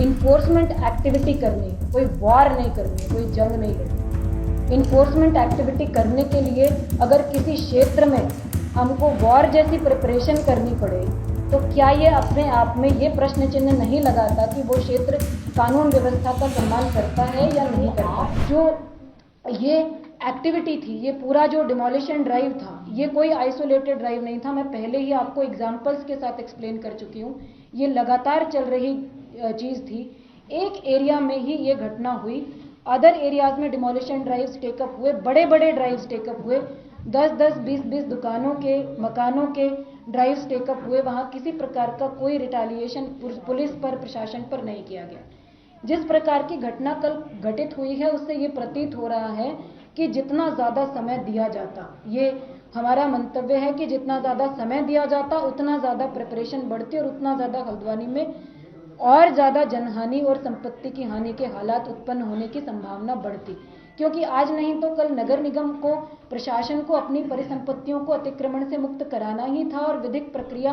Enforcement activity करनी, कोई war नहीं करनी, कोई जंग नहीं लड़नी। इन्फोर्समेंट एक्टिविटी करने के लिए अगर किसी क्षेत्र में हमको वॉर जैसी प्रिपरेशन करनी पड़े तो क्या ये अपने आप में ये प्रश्न चिन्ह नहीं लगाता कि वो क्षेत्र कानून व्यवस्था का सम्मान करता है या नहीं करता। जो ये एक्टिविटी थी, ये पूरा जो डिमोलिशन ड्राइव था, ये कोई आइसोलेटेड ड्राइव नहीं था। मैं पहले ही आपको एग्जांपल्स के साथ एक्सप्लेन कर चुकी हूँ। ये लगातार चल रही चीज़ थी। एक एरिया में ही ये घटना हुई, अदर एरियाज में डिमोलिशन ड्राइव्स टेकअप हुए, बड़े बड़े ड्राइव्स टेकअप हुए, 10-10, 20-20 दुकानों के, मकानों के ड्राइव्स टेकअप हुए। वहाँ किसी प्रकार का कोई रिटेलिएशन पुलिस पर, प्रशासन पर नहीं किया गया। जिस प्रकार की घटना कल घटित हुई है उससे ये प्रतीत हो रहा है कि जितना ज़्यादा समय दिया जाता, ये हमारा मंतव्य है कि जितना ज़्यादा समय दिया जाता उतना ज़्यादा प्रिपरेशन बढ़ती और उतना ज़्यादा हल्द्वानी में और ज़्यादा जनहानि और संपत्ति की हानि के हालात उत्पन्न होने की संभावना बढ़ती। क्योंकि आज नहीं तो कल नगर निगम को, प्रशासन को अपनी परिसंपत्तियों को अतिक्रमण से मुक्त कराना ही था और विधिक प्रक्रिया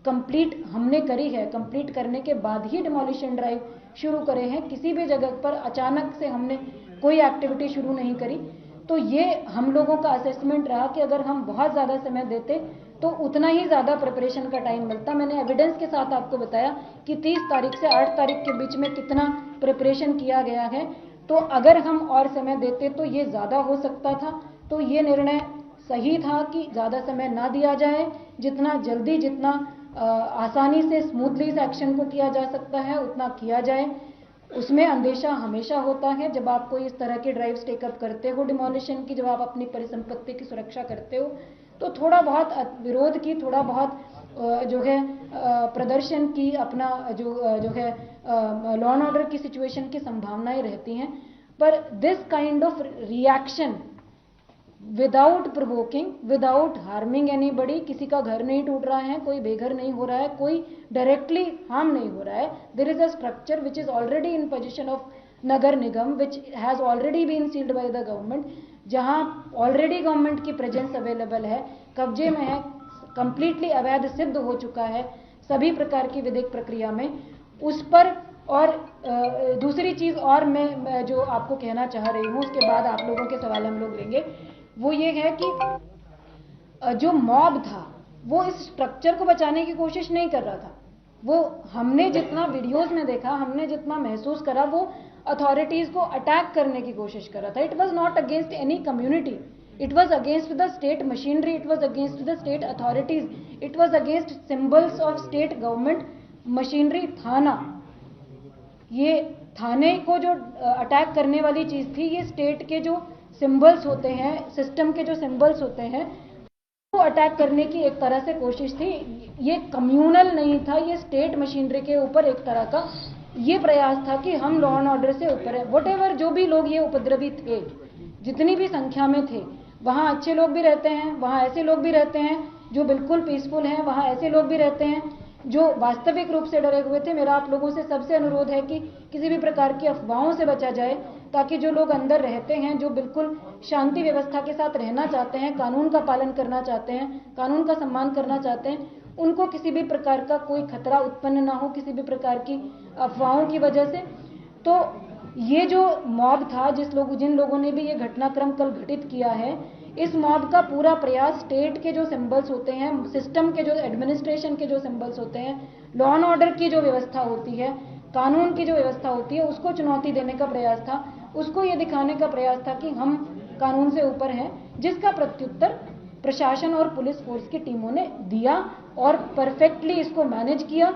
कंप्लीट हमने करी है। कंप्लीट करने के बाद ही डिमोलिशन ड्राइव शुरू करे हैं। किसी भी जगह पर अचानक से हमने कोई एक्टिविटी शुरू नहीं करी। तो ये हम लोगों का असेसमेंट रहा कि अगर हम बहुत ज़्यादा समय देते तो उतना ही ज़्यादा प्रिपरेशन का टाइम मिलता। मैंने एविडेंस के साथ आपको बताया कि 30 तारीख से 8 तारीख के बीच में कितना प्रिपरेशन किया गया है। तो अगर हम और समय देते तो ये ज़्यादा हो सकता था। तो ये निर्णय सही था कि ज़्यादा समय ना दिया जाए, जितना जल्दी, जितना आसानी से, स्मूथली इस एक्शन को किया जा सकता है उतना किया जाए। उसमें अंदेशा हमेशा होता है जब आप कोई इस तरह के ड्राइव्स टेकअप करते हो डिमोलिशन की, जब आप अपनी परिसंपत्ति की सुरक्षा करते हो तो थोड़ा बहुत विरोध की, थोड़ा बहुत जो है प्रदर्शन की, अपना जो है लॉ एंड ऑर्डर की सिचुएशन की संभावनाएं रहती हैं। पर this kind of reaction without provoking, without harming anybody, किसी का घर नहीं टूट रहा है, कोई बेघर नहीं हो रहा है, कोई डायरेक्टली हार्म नहीं हो रहा है। There is a structure which is already in position of नगर निगम, which has already been sealed by the government, जहां ऑलरेडी गवर्नमेंट की प्रेजेंस अवेलेबल है, कब्जे में है, कंप्लीटली अवैध सिद्ध हो चुका है सभी प्रकार की विधिक प्रक्रिया में, उस पर। और दूसरी चीज और मैं जो आपको कहना चाह रही हूँ, उसके बाद आप लोगों के सवाल हम लोग लेंगे, वो ये है कि जो मॉब था वो इस स्ट्रक्चर को बचाने की कोशिश नहीं कर रहा था। वो हमने जितना वीडियोस में देखा, हमने जितना महसूस करा, वो अथॉरिटीज को अटैक करने की कोशिश कर रहा था। It was not against any community, it was against the state machinery, it was against the state authorities, it was against symbols of state government machinery. थाना, ये थाने को जो अटैक करने वाली चीज थी, ये स्टेट के जो सिंबल्स होते हैं, सिस्टम के जो सिंबल्स होते हैं, वो अटैक करने की एक तरह से कोशिश थी। ये कम्युनल नहीं था, ये स्टेट मशीनरी के ऊपर एक तरह का ये प्रयास था कि हम लॉ एंड ऑर्डर से ऊपर है। व्हाटएवर जो भी लोग ये उपद्रवी थे, जितनी भी संख्या में थे, वहाँ अच्छे लोग भी रहते हैं, वहाँ ऐसे लोग भी रहते हैं जो बिल्कुल पीसफुल हैं, वहाँ ऐसे लोग भी रहते हैं जो वास्तविक रूप से डरे हुए थे। मेरा आप लोगों से सबसे अनुरोध है कि किसी भी प्रकार की अफवाहों से बचा जाए, ताकि जो लोग अंदर रहते हैं, जो बिल्कुल शांति व्यवस्था के साथ रहना चाहते हैं, कानून का पालन करना चाहते हैं, कानून का सम्मान करना चाहते हैं, उनको किसी भी प्रकार का कोई खतरा उत्पन्न ना हो, किसी भी प्रकार की अफवाहों की वजह से। तो ये जो मॉब था, जिन लोगों ने भी ये घटनाक्रम कल घटित किया है, इस मॉब का पूरा प्रयास स्टेट के जो सिंबल्स होते हैं, सिस्टम के जो एडमिनिस्ट्रेशन के जो सिंबल्स होते हैं, लॉ एंड ऑर्डर की जो व्यवस्था होती है, कानून की जो व्यवस्था होती है, उसको चुनौती देने का प्रयास था। उसको ये दिखाने का प्रयास था कि हम कानून से ऊपर हैं, जिसका प्रत्युत्तर प्रशासन और पुलिस फोर्स की टीमों ने दिया और परफेक्टली इसको मैनेज किया।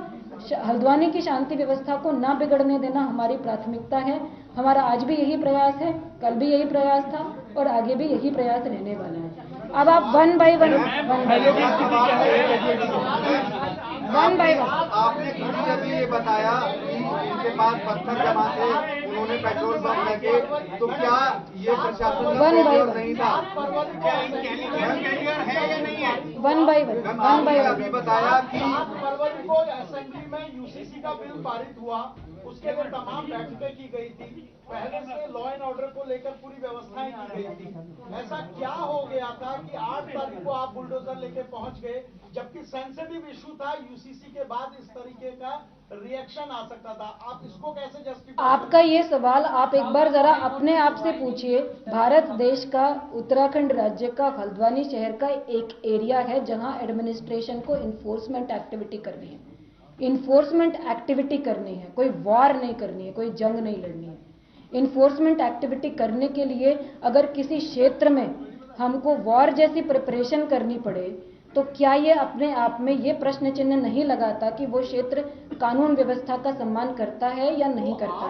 हल्द्वानी की शांति व्यवस्था को ना बिगड़ने देना हमारी प्राथमिकता है। हमारा आज भी यही प्रयास है, कल भी यही प्रयास था और आगे भी यही प्रयास रहने वाला है। अब आप वन बाय वन आपने खुद जब ये बताया कि इनके पास पत्थर जमा थे, उन्होंने पेट्रोल पंप लगे, तो क्या ये प्रशासन वन बाय वन। नहीं था? One by one, one by अभी वन। बताया कि 7 फरवरी को असेंबली में यूसीसी का बिल पारित हुआ, उसके लिए तमाम बैठकें की गई थी, पहले से लॉ एंड ऑर्डर को लेकर पूरी व्यवस्थाएं की गई थी। ऐसा क्या हो गया था कि 8 तारीख को आप बुलडोजर लेके पहुंच गए, जबकि सेंसिटिव इशू था, यूसीसी के बाद इस तरीके का रिएक्शन आ सकता था? आप इसको कैसे जस्टिफाई? आपका ये सवाल आप एक बार जरा अपने आप से पूछिए। भारत देश का उत्तराखंड राज्य का हल्द्वानी शहर का एक एरिया है जहां एडमिनिस्ट्रेशन को इन्फोर्समेंट एक्टिविटी करनी है। इन्फोर्समेंट एक्टिविटी करनी है, कोई वॉर नहीं करनी है, कोई जंग नहीं लड़नी है। इन्फोर्समेंट एक्टिविटी करने के लिए अगर किसी क्षेत्र में हमको वॉर जैसी प्रिपरेशन करनी पड़े, तो क्या ये अपने आप में ये प्रश्न चिन्ह नहीं लगाता कि वो क्षेत्र कानून व्यवस्था का सम्मान करता है या नहीं करता?